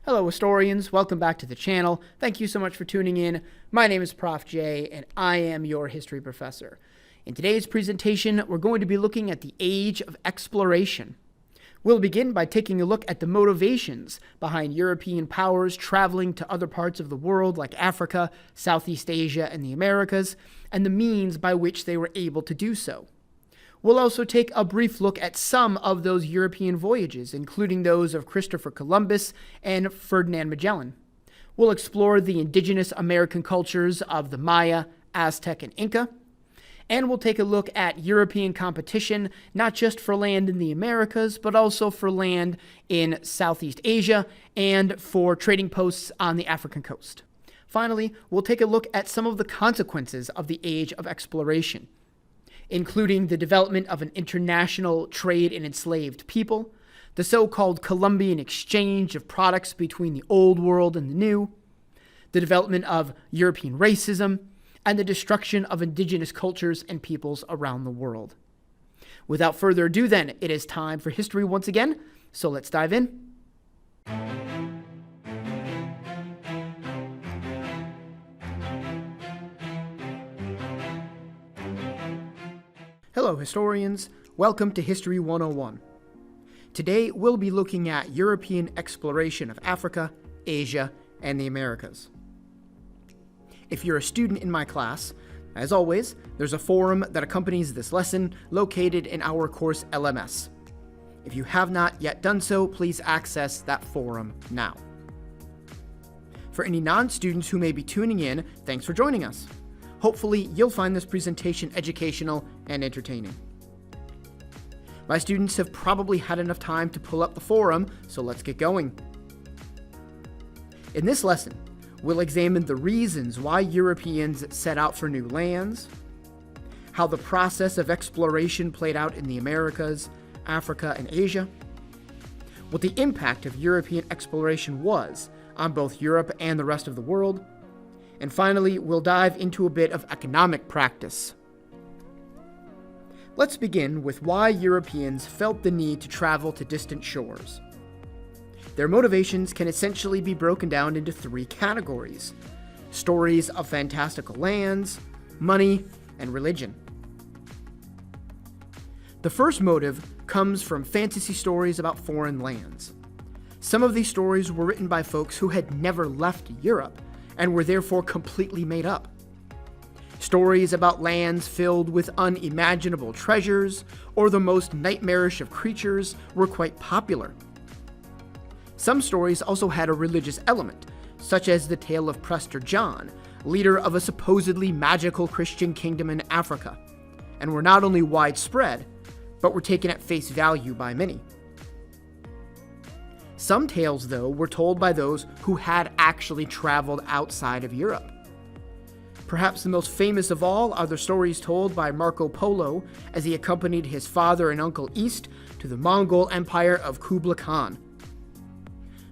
Hello historians, welcome back to the channel. Thank you so much for tuning in. My name is Prof. J and I am your history professor. In today's presentation, we're going to be looking at the age of exploration. We'll begin by taking a look at the motivations behind European powers traveling to other parts of the world like Africa, Southeast Asia, and the Americas, and the means by which they were able to do so. We'll also take a brief look at some of those European voyages, including those of Christopher Columbus and Ferdinand Magellan. We'll explore the indigenous American cultures of the Maya, Aztec, and Inca. And we'll take a look at European competition, not just for land in the Americas, but also for land in Southeast Asia and for trading posts on the African coast. Finally, we'll take a look at some of the consequences of the age of exploration, including the development of an international trade in enslaved people, the so-called Columbian exchange of products between the Old World and the New, the development of European racism, and the destruction of indigenous cultures and peoples around the world. Without further ado then, it is time for history once again, so let's dive in. Hello historians, welcome to History 101. Today we'll be looking at European exploration of Africa, Asia, and the Americas. If you're a student in my class, as always, there's a forum that accompanies this lesson located in our course LMS. If you have not yet done so, please access that forum now. For any non-students who may be tuning in, thanks for joining us. Hopefully, you'll find this presentation educational and entertaining. My students have probably had enough time to pull up the forum, so let's get going. In this lesson, we'll examine the reasons why Europeans set out for new lands, how the process of exploration played out in the Americas, Africa, and Asia, what the impact of European exploration was on both Europe and the rest of the world, and finally, we'll dive into a bit of economic practice. Let's begin with why Europeans felt the need to travel to distant shores. Their motivations can essentially be broken down into three categories: stories of fantastical lands, money, and religion. The first motive comes from fantasy stories about foreign lands. Some of these stories were written by folks who had never left Europe and were therefore completely made up. Stories about lands filled with unimaginable treasures or the most nightmarish of creatures were quite popular. Some stories also had a religious element, such as the tale of Prester John, leader of a supposedly magical Christian kingdom in Africa, and were not only widespread, but were taken at face value by many. Some tales, though, were told by those who had actually traveled outside of Europe. Perhaps the most famous of all are the stories told by Marco Polo as he accompanied his father and uncle east to the Mongol Empire of Kublai Khan.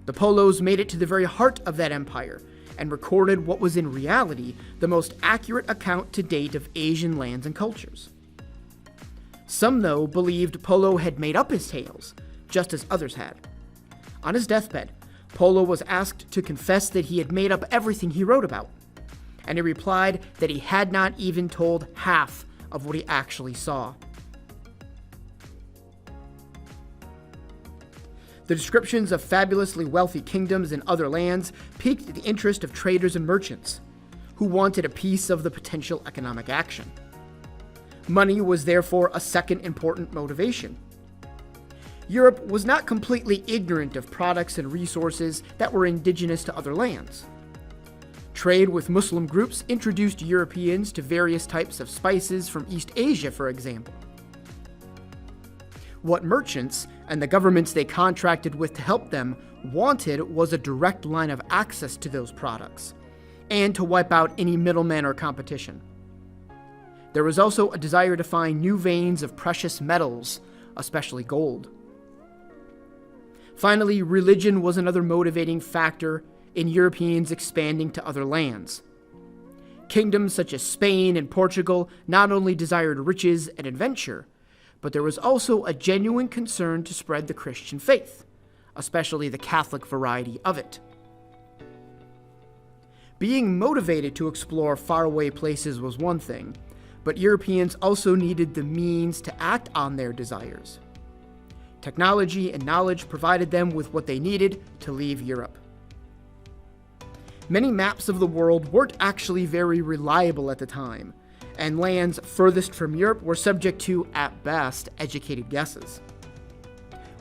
The Polos made it to the very heart of that empire and recorded what was in reality the most accurate account to date of Asian lands and cultures. Some, though, believed Polo had made up his tales, just as others had. On his deathbed, Polo was asked to confess that he had made up everything he wrote about, and he replied that he had not even told half of what he actually saw. The descriptions of fabulously wealthy kingdoms in other lands piqued the interest of traders and merchants, who wanted a piece of the potential economic action. Money was therefore a second important motivation. Europe was not completely ignorant of products and resources that were indigenous to other lands. Trade with Muslim groups introduced Europeans to various types of spices from East Asia, for example. What merchants and the governments they contracted with to help them wanted was a direct line of access to those products, and to wipe out any middleman or competition. There was also a desire to find new veins of precious metals, especially gold. Finally, religion was another motivating factor in Europeans expanding to other lands. Kingdoms such as Spain and Portugal not only desired riches and adventure, but there was also a genuine concern to spread the Christian faith, especially the Catholic variety of it. Being motivated to explore faraway places was one thing, but Europeans also needed the means to act on their desires. Technology and knowledge provided them with what they needed to leave Europe. Many maps of the world weren't actually very reliable at the time, and lands furthest from Europe were subject to, at best, educated guesses.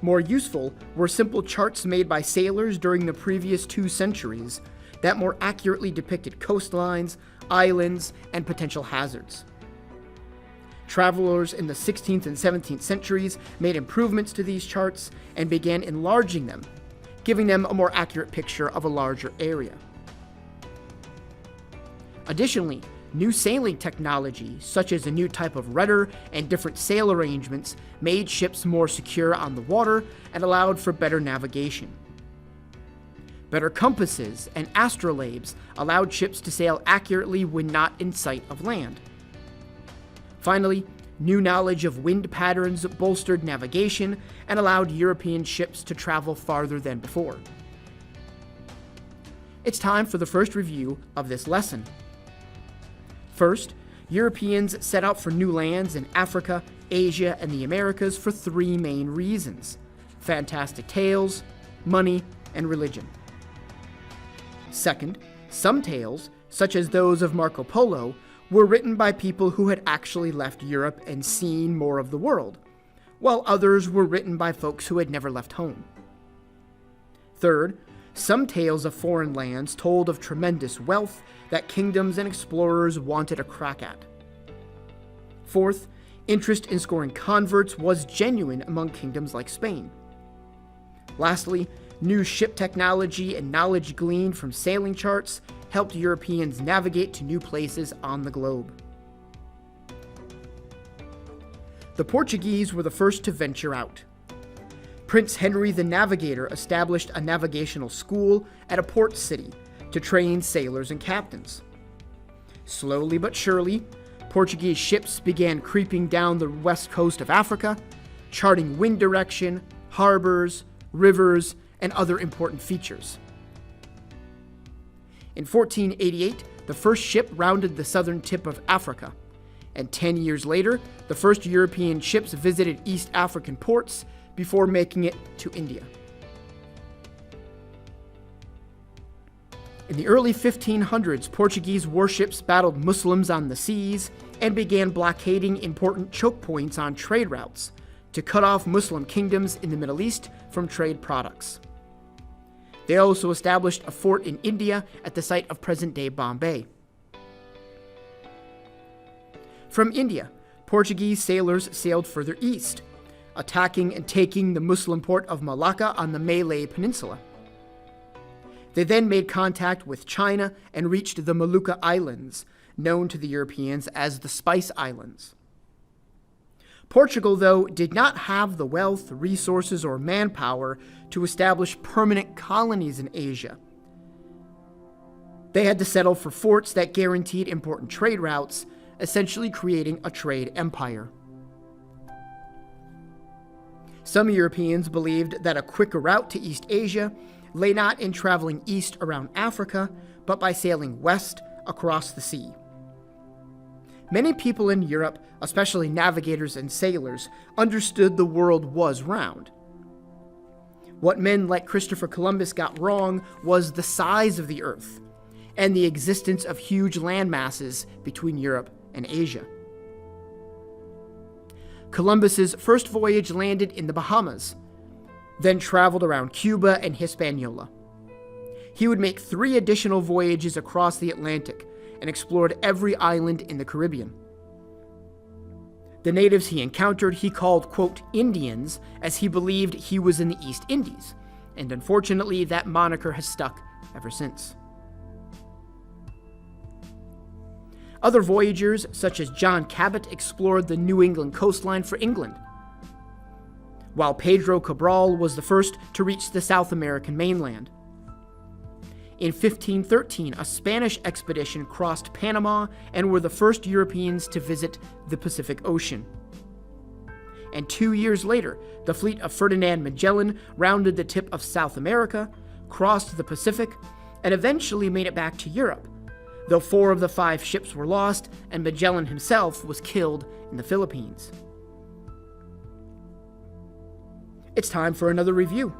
More useful were simple charts made by sailors during the previous 2 centuries that more accurately depicted coastlines, islands, and potential hazards. Travelers in the 16th and 17th centuries made improvements to these charts and began enlarging them, giving them a more accurate picture of a larger area. Additionally, new sailing technology, such as a new type of rudder and different sail arrangements, made ships more secure on the water and allowed for better navigation. Better compasses and astrolabes allowed ships to sail accurately when not in sight of land. Finally, new knowledge of wind patterns bolstered navigation and allowed European ships to travel farther than before. It's time for the first review of this lesson. First, Europeans set out for new lands in Africa, Asia, and the Americas for 3 main reasons: fantastic tales, money, and religion. Second, some tales, such as those of Marco Polo, were written by people who had actually left Europe and seen more of the world, while others were written by folks who had never left home. Third, some tales of foreign lands told of tremendous wealth that kingdoms and explorers wanted a crack at. Fourth, interest in scoring converts was genuine among kingdoms like Spain. Lastly, new ship technology and knowledge gleaned from sailing charts helped Europeans navigate to new places on the globe. The Portuguese were the first to venture out. Prince Henry the Navigator established a navigational school at a port city to train sailors and captains. Slowly but surely, Portuguese ships began creeping down the west coast of Africa, charting wind direction, harbors, rivers, and other important features. In 1488, the first ship rounded the southern tip of Africa, and 10 years later, the first European ships visited East African ports before making it to India. In the early 1500s, Portuguese warships battled Muslims on the seas and began blockading important choke points on trade routes to cut off Muslim kingdoms in the Middle East from trade products. They also established a fort in India at the site of present-day Bombay. From India, Portuguese sailors sailed further east, attacking and taking the Muslim port of Malacca on the Malay Peninsula. They then made contact with China and reached the Molucca Islands, known to the Europeans as the Spice Islands. Portugal, though, did not have the wealth, resources, or manpower to establish permanent colonies in Asia. They had to settle for forts that guaranteed important trade routes, essentially creating a trade empire. Some Europeans believed that a quicker route to East Asia lay not in traveling east around Africa, but by sailing west across the sea. Many people in Europe, especially navigators and sailors, understood the world was round. What men like Christopher Columbus got wrong was the size of the Earth and the existence of huge land masses between Europe and Asia. Columbus's first voyage landed in the Bahamas, then traveled around Cuba and Hispaniola. He would make 3 additional voyages across the Atlantic and explored every island in the Caribbean. The natives he encountered he called, quote, Indians, as he believed he was in the East Indies, and unfortunately that moniker has stuck ever since. Other voyagers, such as John Cabot, explored the New England coastline for England, while Pedro Cabral was the first to reach the South American mainland. In 1513, a Spanish expedition crossed Panama and were the first Europeans to visit the Pacific Ocean. and 2 years later, the fleet of Ferdinand Magellan rounded the tip of South America, crossed the Pacific, and eventually made it back to Europe, though 4 of the 5 ships were lost and Magellan himself was killed in the Philippines. It's time for another review.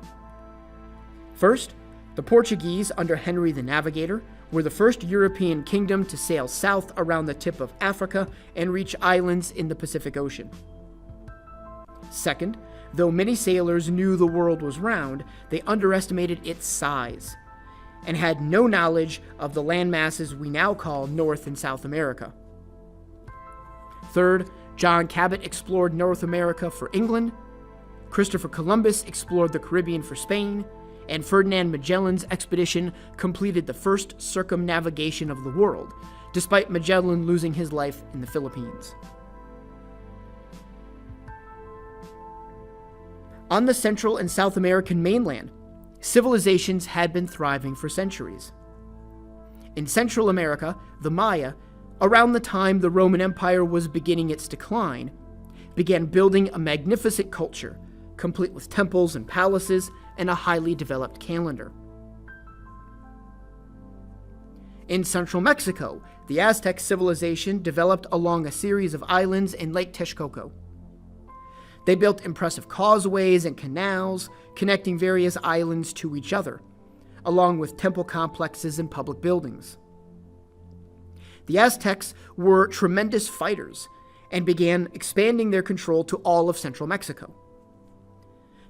First, the Portuguese under Henry the Navigator were the first European kingdom to sail south around the tip of Africa and reach islands in the Pacific Ocean. Second, though many sailors knew the world was round, they underestimated its size and had no knowledge of the land masses we now call North and South America. Third, John Cabot explored North America for England, Christopher Columbus explored the Caribbean for Spain, and Ferdinand Magellan's expedition completed the first circumnavigation of the world, despite Magellan losing his life in the Philippines. On the Central and South American mainland, civilizations had been thriving for centuries. In Central America, the Maya, around the time the Roman Empire was beginning its decline, began building a magnificent culture, complete with temples and palaces and a highly developed calendar. In central Mexico, the Aztec civilization developed along a series of islands in Lake Texcoco. They built impressive causeways and canals connecting various islands to each other, along with temple complexes and public buildings. The Aztecs were tremendous fighters and began expanding their control to all of central Mexico.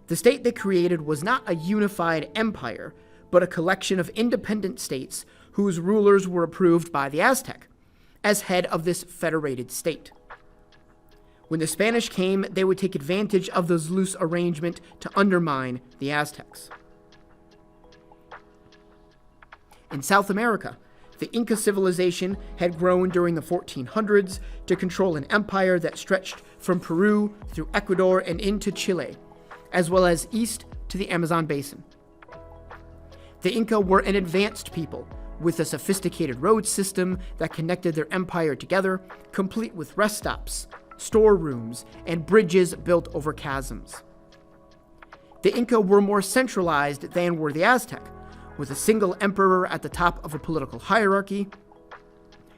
The state they created was not a unified empire, but a collection of independent states whose rulers were approved by the Aztec as head of this federated state. When the Spanish came, they would take advantage of this loose arrangement to undermine the Aztecs. In South America, the Inca civilization had grown during the 1400s to control an empire that stretched from Peru through Ecuador and into Chile, as well as east to the Amazon basin. The Inca were an advanced people with a sophisticated road system that connected their empire together, complete with rest stops, storerooms, and bridges built over chasms. The Inca were more centralized than were the Aztec, with a single emperor at the top of a political hierarchy,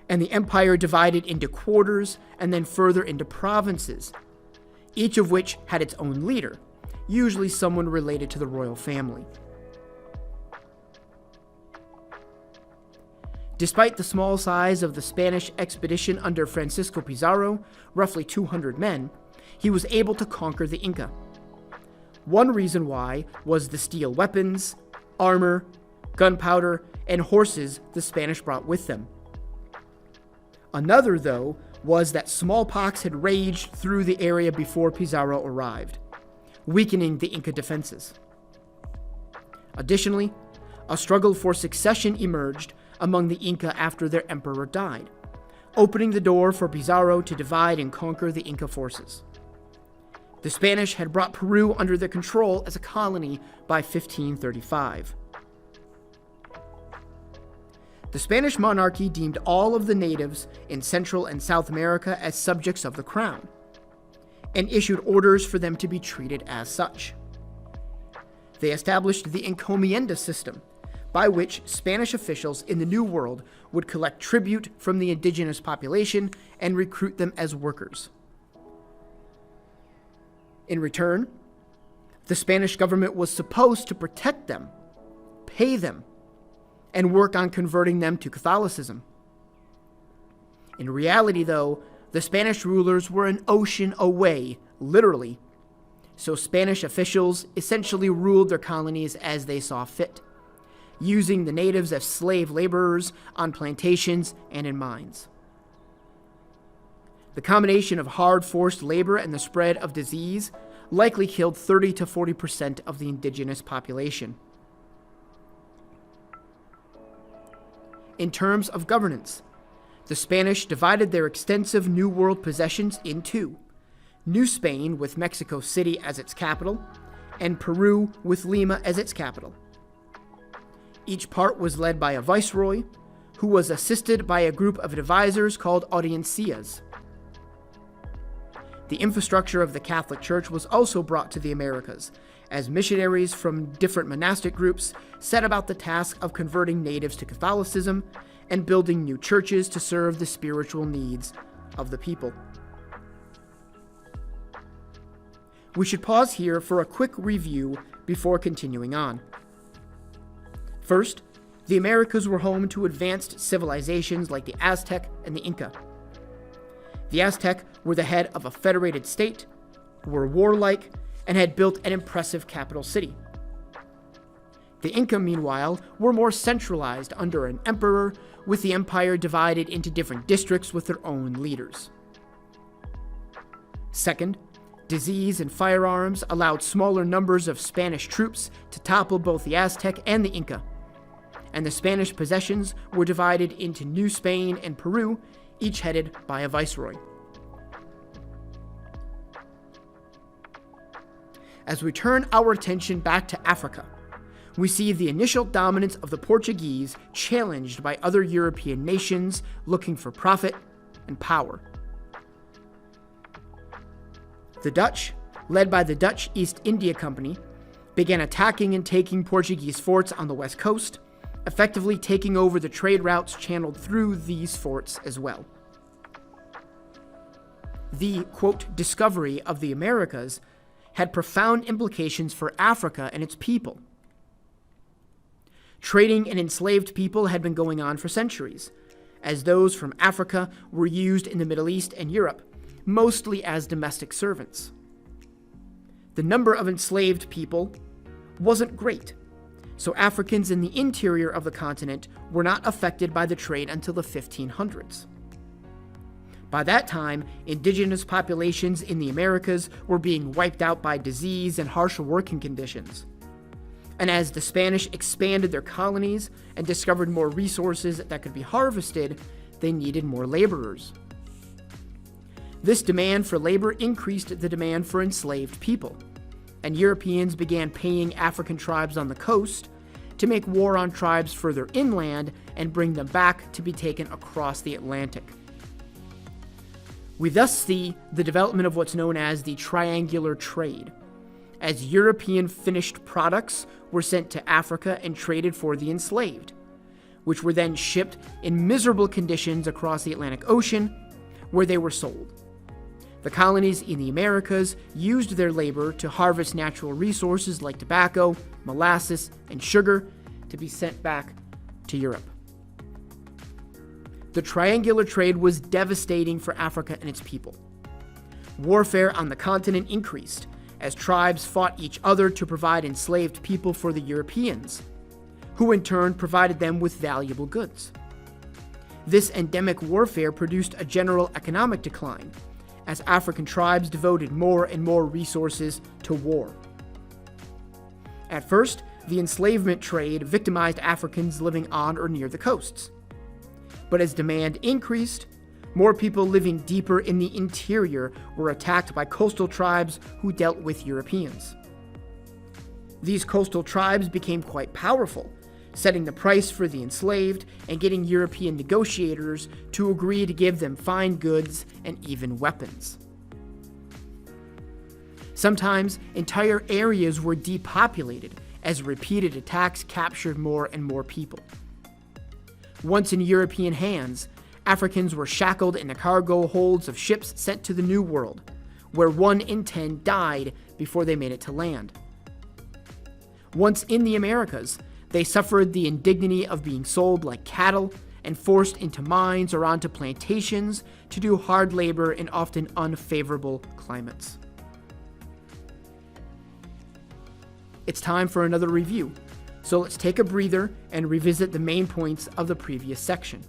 and the empire divided into quarters and then further into provinces, each of which had its own leader, usually someone related to the royal family. Despite the small size of the Spanish expedition under Francisco Pizarro, roughly 200 men, he was able to conquer the Inca. One reason why was the steel weapons, armor, gunpowder, and horses the Spanish brought with them. Another, though, was that smallpox had raged through the area before Pizarro arrived, weakening the Inca defenses. Additionally, a struggle for succession emerged among the Inca after their emperor died, opening the door for Pizarro to divide and conquer the Inca forces. The Spanish had brought Peru under their control as a colony by 1535. The Spanish monarchy deemed all of the natives in Central and South America as subjects of the crown, and issued orders for them to be treated as such. They established the encomienda system, by which Spanish officials in the New World would collect tribute from the indigenous population and recruit them as workers. In return, the Spanish government was supposed to protect them, pay them, and work on converting them to Catholicism. In reality, though, the Spanish rulers were an ocean away, literally, so Spanish officials essentially ruled their colonies as they saw fit, using the natives as slave laborers on plantations and in mines. The combination of hard forced labor and the spread of disease likely killed 30 to 40% of the indigenous population. In terms of governance, the Spanish divided their extensive New World possessions in two: New Spain with Mexico City as its capital, and Peru with Lima as its capital. Each part was led by a viceroy, who was assisted by a group of advisors called audiencias. The infrastructure of the Catholic Church was also brought to the Americas, as missionaries from different monastic groups set about the task of converting natives to Catholicism and building new churches to serve the spiritual needs of the people. We should pause here for a quick review before continuing on. First, the Americas were home to advanced civilizations like the Aztec and the Inca. The Aztec were the head of a federated state, were warlike, and had built an impressive capital city. The Inca, meanwhile, were more centralized under an emperor, with the empire divided into different districts with their own leaders. Second, disease and firearms allowed smaller numbers of Spanish troops to topple both the Aztec and the Inca, and the Spanish possessions were divided into New Spain and Peru, each headed by a viceroy. As we turn our attention back to Africa, we see the initial dominance of the Portuguese challenged by other European nations looking for profit and power. The Dutch, led by the Dutch East India Company, began attacking and taking Portuguese forts on the west coast, effectively taking over the trade routes channeled through these forts as well. The, quote, discovery of the Americas had profound implications for Africa and its people. Trading in enslaved people had been going on for centuries, as those from Africa were used in the Middle East and Europe, mostly as domestic servants. The number of enslaved people wasn't great, so Africans in the interior of the continent were not affected by the trade until the 1500s. By that time, indigenous populations in the Americas were being wiped out by disease and harsh working conditions. And as the Spanish expanded their colonies and discovered more resources that could be harvested, they needed more laborers. This demand for labor increased the demand for enslaved people, and Europeans began paying African tribes on the coast to make war on tribes further inland and bring them back to be taken across the Atlantic. We thus see the development of what's known as the triangular trade, as European finished products were sent to Africa and traded for the enslaved, which were then shipped in miserable conditions across the Atlantic Ocean, where they were sold. The colonies in the Americas used their labor to harvest natural resources like tobacco, molasses, and sugar to be sent back to Europe. The triangular trade was devastating for Africa and its people. Warfare on the continent increased as tribes fought each other to provide enslaved people for the Europeans, who in turn provided them with valuable goods. This endemic warfare produced a general economic decline, as African tribes devoted more and more resources to war. At first, the enslavement trade victimized Africans living on or near the coasts. But as demand increased, more people living deeper in the interior were attacked by coastal tribes who dealt with Europeans. These coastal tribes became quite powerful, setting the price for the enslaved and getting European negotiators to agree to give them fine goods and even weapons. Sometimes entire areas were depopulated as repeated attacks captured more and more people. Once in European hands, Africans were shackled in the cargo holds of ships sent to the New World, where 1 in 10 died before they made it to land. Once in the Americas, they suffered the indignity of being sold like cattle and forced into mines or onto plantations to do hard labor in often unfavorable climates. It's time for another review, so let's take a breather and revisit the main points of the previous section.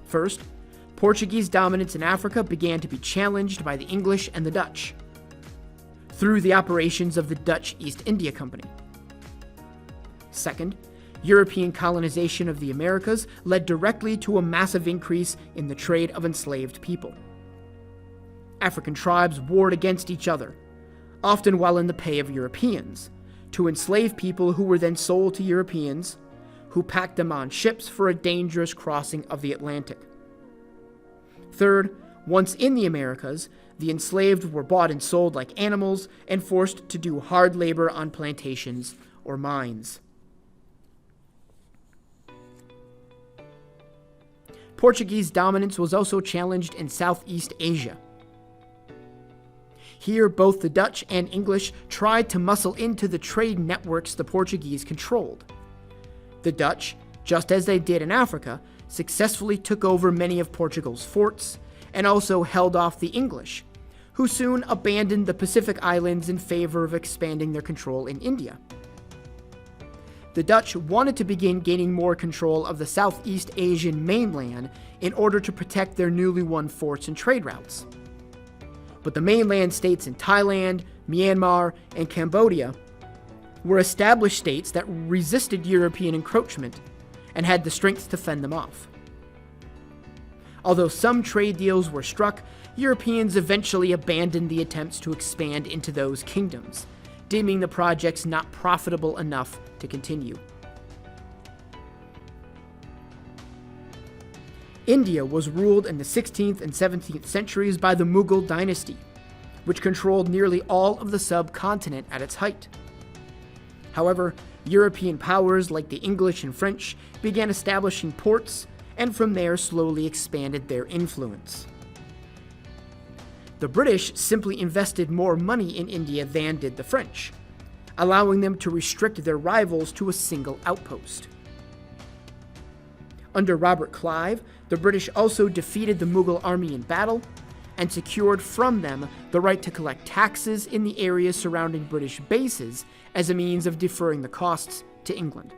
First, Portuguese dominance in Africa began to be challenged by the English and the Dutch through the operations of the Dutch East India Company. Second, European colonization of the Americas led directly to a massive increase in the trade of enslaved people. African tribes warred against each other, often while in the pay of Europeans, to enslave people who were then sold to Europeans, who packed them on ships for a dangerous crossing of the Atlantic. Third, Once in the Americas, the enslaved were bought and sold like animals and forced to do hard labor on plantations or mines. Portuguese dominance was also challenged in Southeast Asia. Here, both the Dutch and English tried to muscle into the trade networks the Portuguese controlled. The Dutch, just as they did in Africa, successfully took over many of Portugal's forts and also held off the English, who soon abandoned the Pacific Islands in favor of expanding their control in India. The Dutch wanted to begin gaining more control of the Southeast Asian mainland in order to protect their newly won forts and trade routes. But the mainland states in Thailand, Myanmar, and Cambodia were established states that resisted European encroachment and had the strength to fend them off. Although some trade deals were struck, Europeans eventually abandoned the attempts to expand into those kingdoms, deeming the projects not profitable enough to continue. India was ruled in the 16th and 17th centuries by the Mughal dynasty, which controlled nearly all of the subcontinent at its height. However, European powers like the English and French began establishing ports, and from there slowly expanded their influence. The British simply invested more money in India than did the French, allowing them to restrict their rivals to a single outpost. Under Robert Clive, the British also defeated the Mughal army in battle and secured from them the right to collect taxes in the areas surrounding British bases as a means of deferring the costs to England.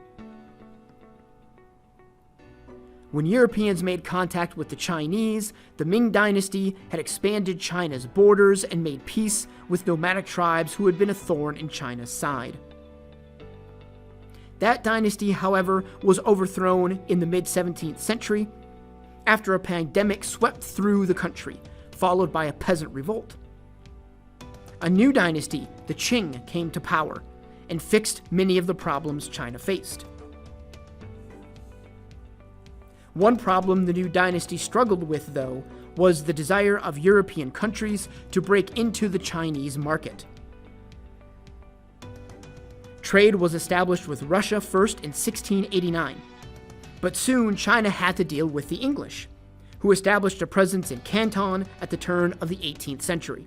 When Europeans made contact with the Chinese, the Ming dynasty had expanded China's borders and made peace with nomadic tribes who had been a thorn in China's side. That dynasty, however, was overthrown in the mid-17th century after a pandemic swept through the country, followed by a peasant revolt. A new dynasty, the Qing, came to power and fixed many of the problems China faced. One problem the new dynasty struggled with, though, was the desire of European countries to break into the Chinese market. Trade was established with Russia first in 1689, but soon China had to deal with the English, who established a presence in Canton at the turn of the 18th century.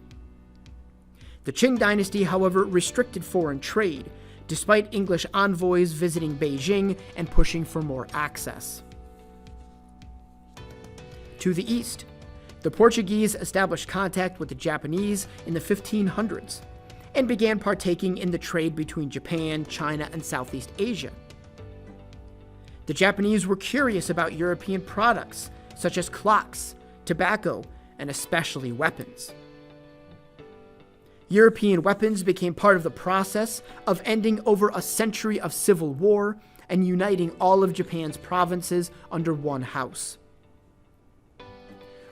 The Qing dynasty, however, restricted foreign trade, despite English envoys visiting Beijing and pushing for more access. To the east, the Portuguese established contact with the Japanese in the 1500s and began partaking in the trade between Japan, China, and Southeast Asia. The Japanese were curious about European products such as clocks, tobacco, and especially weapons. European weapons became part of the process of ending over a century of civil war and uniting all of Japan's provinces under one house.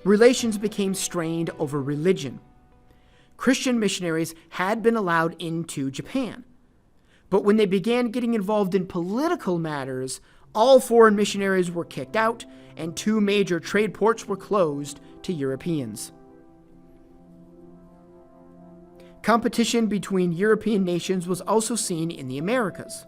Relations became strained over religion. Christian missionaries had been allowed into Japan, but when they began getting involved in political matters, all foreign missionaries were kicked out and 2 major trade ports were closed to Europeans. Competition between European nations was also seen in the Americas.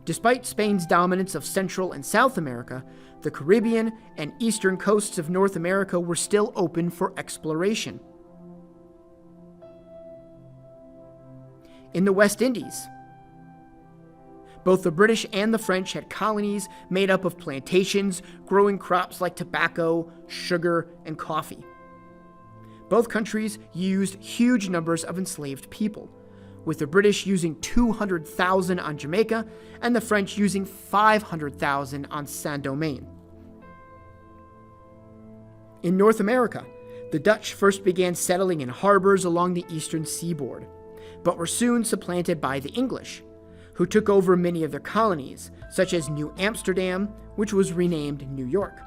Despite Spain's dominance of Central and South America, the Caribbean and eastern coasts of North America were still open for exploration. In the West Indies, both the British and the French had colonies made up of plantations growing crops like tobacco, sugar, and coffee. Both countries used huge numbers of enslaved people, with the British using 200,000 on Jamaica and the French using 500,000 on Saint-Domingue. In North America, the Dutch first began settling in harbors along the eastern seaboard, but were soon supplanted by the English, who took over many of their colonies, such as New Amsterdam, which was renamed New York.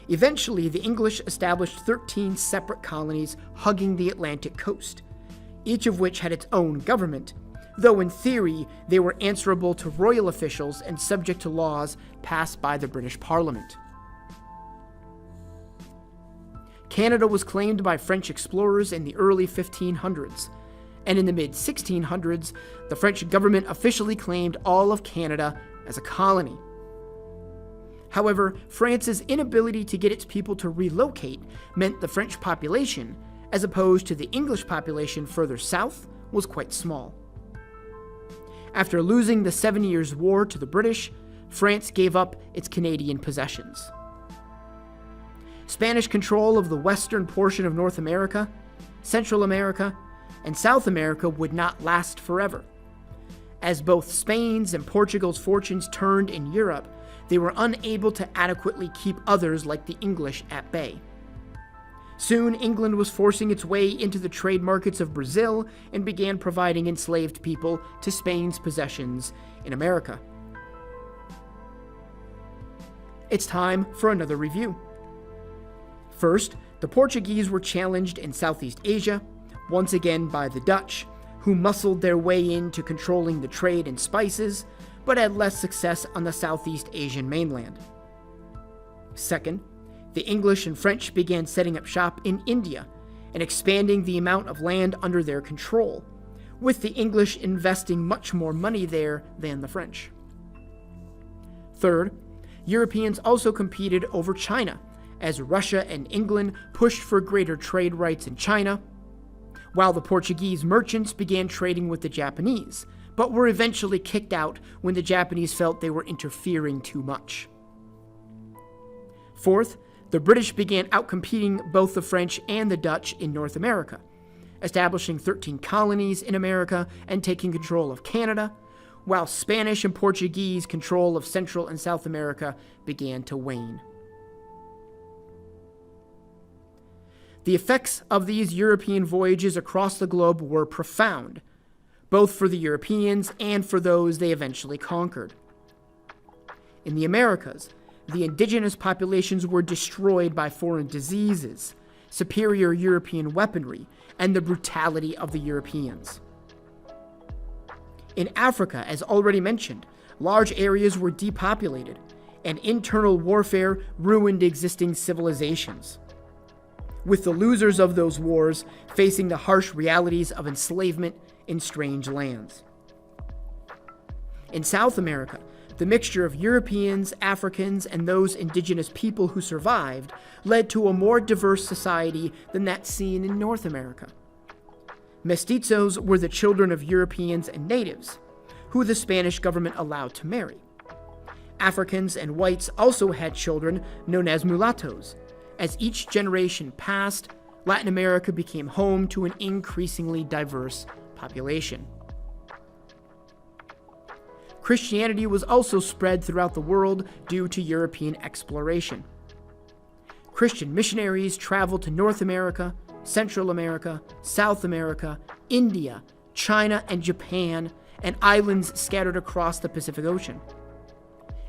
Eventually, the English established 13 separate colonies hugging the Atlantic coast, each of which had its own government, though in theory they were answerable to royal officials and subject to laws passed by the British Parliament. Canada was claimed by French explorers in the early 1500s, and in the mid-1600s, the French government officially claimed all of Canada as a colony. However, France's inability to get its people to relocate meant the French population, as opposed to the English population further south, was quite small. After losing the 7 Years' War to the British, France gave up its Canadian possessions. Spanish control of the western portion of North America, Central America, and South America would not last forever. As both Spain's and Portugal's fortunes turned in Europe, they were unable to adequately keep others like the English at bay. Soon, England was forcing its way into the trade markets of Brazil and began providing enslaved people to Spain's possessions in America. It's time for another review. First, the Portuguese were challenged in Southeast Asia, once again by the Dutch, who muscled their way into controlling the trade in spices, but had less success on the Southeast Asian mainland. Second, the English and French began setting up shop in India and expanding the amount of land under their control, with the English investing much more money there than the French. Third, Europeans also competed over China, as Russia and England pushed for greater trade rights in China, while the Portuguese merchants began trading with the Japanese, but were eventually kicked out when the Japanese felt they were interfering too much. Fourth, the British began outcompeting both the French and the Dutch in North America, establishing 13 colonies in America and taking control of Canada, while Spanish and Portuguese control of Central and South America began to wane. The effects of these European voyages across the globe were profound, both for the Europeans and for those they eventually conquered. In the Americas, the indigenous populations were destroyed by foreign diseases, superior European weaponry, and the brutality of the Europeans. In Africa, as already mentioned, large areas were depopulated, and internal warfare ruined existing civilizations, with the losers of those wars facing the harsh realities of enslavement in strange lands. In South America, the mixture of Europeans, Africans, and those indigenous people who survived led to a more diverse society than that seen in North America. Mestizos were the children of Europeans and natives, who the Spanish government allowed to marry. Africans and whites also had children known as mulattoes. As each generation passed, Latin America became home to an increasingly diverse population. Christianity was also spread throughout the world due to European exploration. Christian missionaries traveled to North America, Central America, South America, India, China, and Japan, and islands scattered across the Pacific Ocean.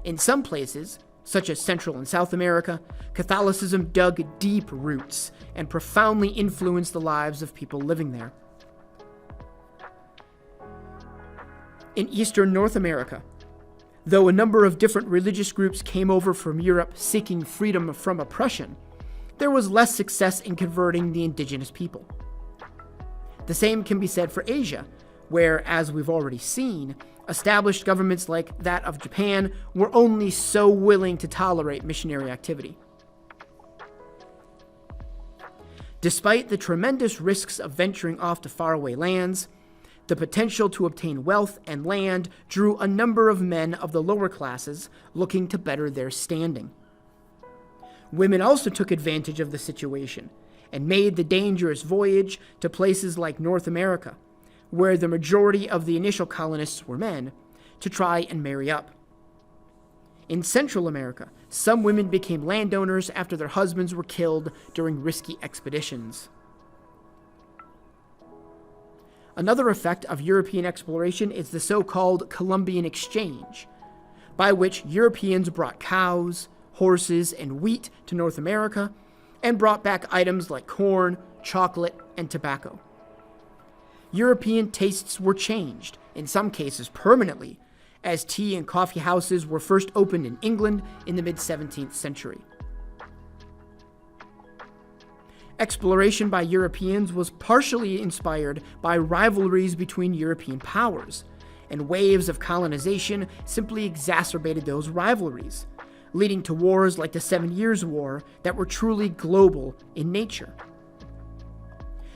In some places, such as Central and South America, Catholicism dug deep roots and profoundly influenced the lives of people living there. In Eastern North America, though a number of different religious groups came over from Europe seeking freedom from oppression, there was less success in converting the indigenous people. The same can be said for Asia, where, as we've already seen, established governments like that of Japan were only so willing to tolerate missionary activity. Despite the tremendous risks of venturing off to faraway lands, the potential to obtain wealth and land drew a number of men of the lower classes looking to better their standing. Women also took advantage of the situation and made the dangerous voyage to places like North America, where the majority of the initial colonists were men, to try and marry up. In Central America, some women became landowners after their husbands were killed during risky expeditions. Another effect of European exploration is the so-called Columbian Exchange, by which Europeans brought cows, horses, and wheat to North America and brought back items like corn, chocolate, and tobacco. European tastes were changed, in some cases permanently, as tea and coffee houses were first opened in England in the mid-17th century. Exploration by Europeans was partially inspired by rivalries between European powers, and waves of colonization simply exacerbated those rivalries, leading to wars like the 7 Years' War that were truly global in nature.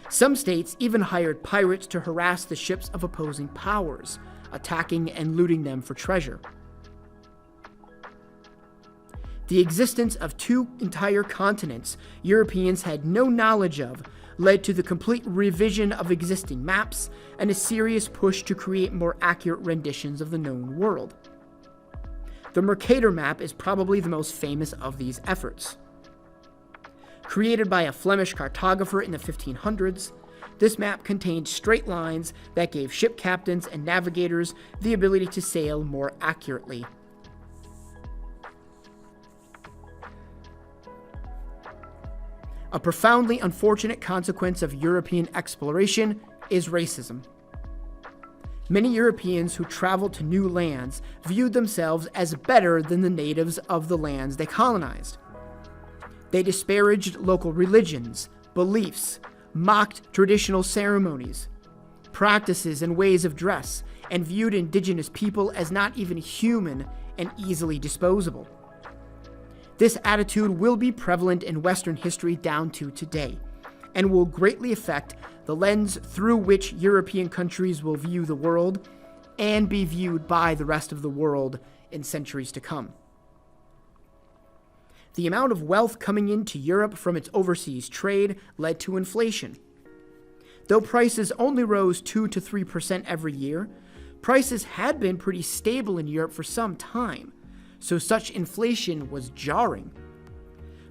Some states even hired pirates to harass the ships of opposing powers, attacking and looting them for treasure. The existence of 2 entire continents Europeans had no knowledge of led to the complete revision of existing maps and a serious push to create more accurate renditions of the known world. The Mercator map is probably the most famous of these efforts. Created by a Flemish cartographer in the 1500s, this map contained straight lines that gave ship captains and navigators the ability to sail more accurately. A profoundly unfortunate consequence of European exploration is racism. Many Europeans who traveled to new lands viewed themselves as better than the natives of the lands they colonized. They disparaged local religions, beliefs, mocked traditional ceremonies, practices, and ways of dress, and viewed indigenous people as not even human and easily disposable. This attitude will be prevalent in Western history down to today, and will greatly affect the lens through which European countries will view the world and be viewed by the rest of the world in centuries to come. The amount of wealth coming into Europe from its overseas trade led to inflation. Though prices only rose 2 to 3% every year, prices had been pretty stable in Europe for some time, so such inflation was jarring.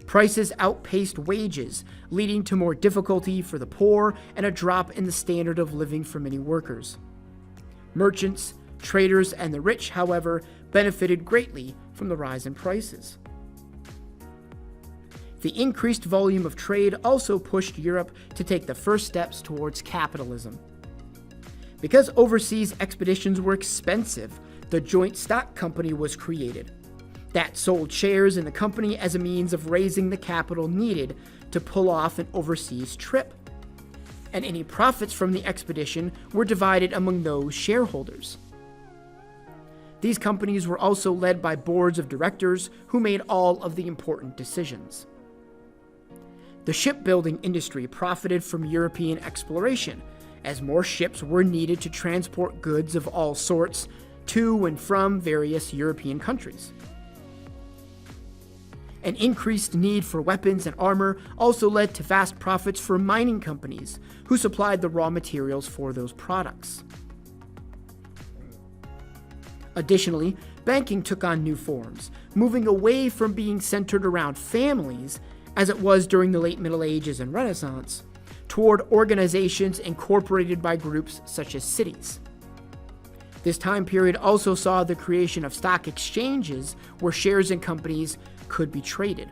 Prices outpaced wages, leading to more difficulty for the poor and a drop in the standard of living for many workers. Merchants, traders, and the rich, however, benefited greatly from the rise in prices. The increased volume of trade also pushed Europe to take the first steps towards capitalism. Because overseas expeditions were expensive, the joint stock company was created. That sold shares in the company as a means of raising the capital needed to pull off an overseas trip. And any profits from the expedition were divided among those shareholders. These companies were also led by boards of directors who made all of the important decisions. The shipbuilding industry profited from European exploration, as more ships were needed to transport goods of all sorts to and from various European countries. An increased need for weapons and armor also led to vast profits for mining companies, who supplied the raw materials for those products. Additionally, banking took on new forms, moving away from being centered around families, as it was during the late Middle Ages and Renaissance, toward organizations incorporated by groups such as cities. This time period also saw the creation of stock exchanges where shares in companies could be traded.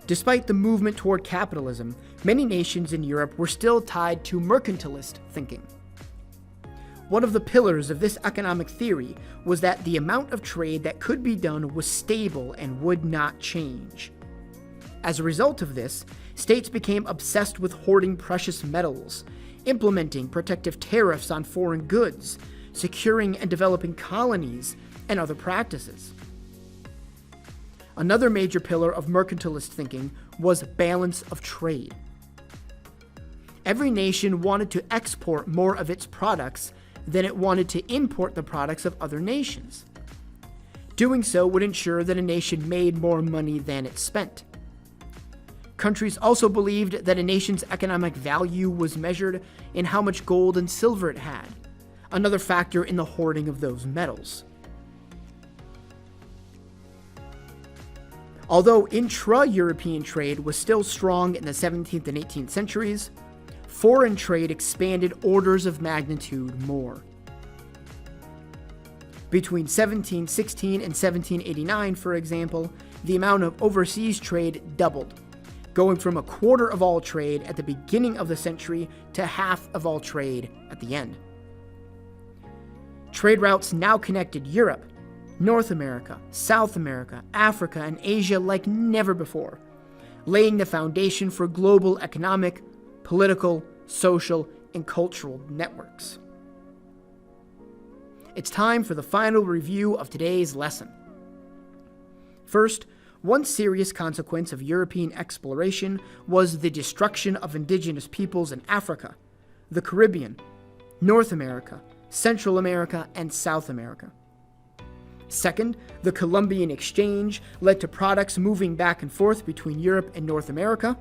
Despite the movement toward capitalism, many nations in Europe were still tied to mercantilist thinking. One of the pillars of this economic theory was that the amount of trade that could be done was stable and would not change. As a result of this, states became obsessed with hoarding precious metals, implementing protective tariffs on foreign goods, securing and developing colonies, and other practices. Another major pillar of mercantilist thinking was balance of trade. Every nation wanted to export more of its products than it wanted to import the products of other nations. Doing so would ensure that a nation made more money than it spent. Countries also believed that a nation's economic value was measured in how much gold and silver it had, another factor in the hoarding of those metals. Although intra-European trade was still strong in the 17th and 18th centuries, foreign trade expanded orders of magnitude more. Between 1716 and 1789, for example, the amount of overseas trade doubled, going from a quarter of all trade at the beginning of the century to half of all trade at the end. Trade routes now connected Europe, North America, South America, Africa, and Asia like never before, laying the foundation for global economic, political, social, and cultural networks. It's time for the final review of today's lesson. First, one serious consequence of European exploration was the destruction of indigenous peoples in Africa, the Caribbean, North America, Central America, and South America. Second, the Columbian Exchange led to products moving back and forth between Europe and North America,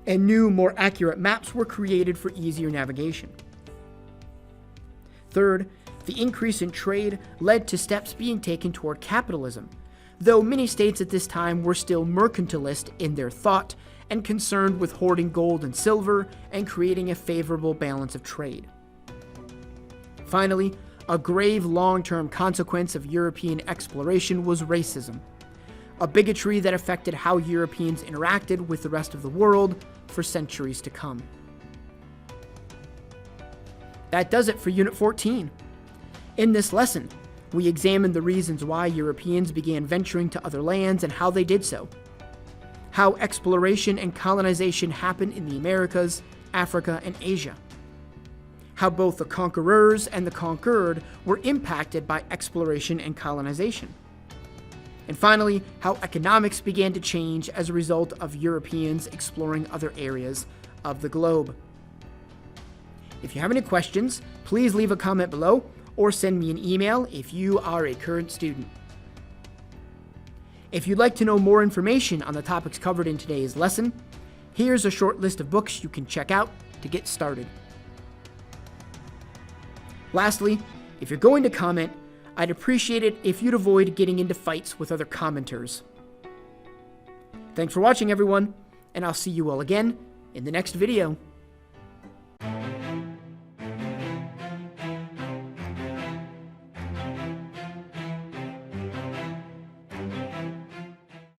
and new, more accurate maps were created for easier navigation. Third, the increase in trade led to steps being taken toward capitalism, though many states at this time were still mercantilist in their thought and concerned with hoarding gold and silver and creating a favorable balance of trade. Finally, a grave long-term consequence of European exploration was racism, a bigotry that affected how Europeans interacted with the rest of the world for centuries to come. That does it for Unit 14. In this lesson, we examined the reasons why Europeans began venturing to other lands and how they did so, how exploration and colonization happened in the Americas, Africa, and Asia, how both the conquerors and the conquered were impacted by exploration and colonization, and finally, how economics began to change as a result of Europeans exploring other areas of the globe. If you have any questions, please leave a comment below or send me an email if you are a current student. If you'd like to know more information on the topics covered in today's lesson, here's a short list of books you can check out to get started. Lastly, if you're going to comment, I'd appreciate it if you'd avoid getting into fights with other commenters. Thanks for watching, everyone, and I'll see you all again in the next video.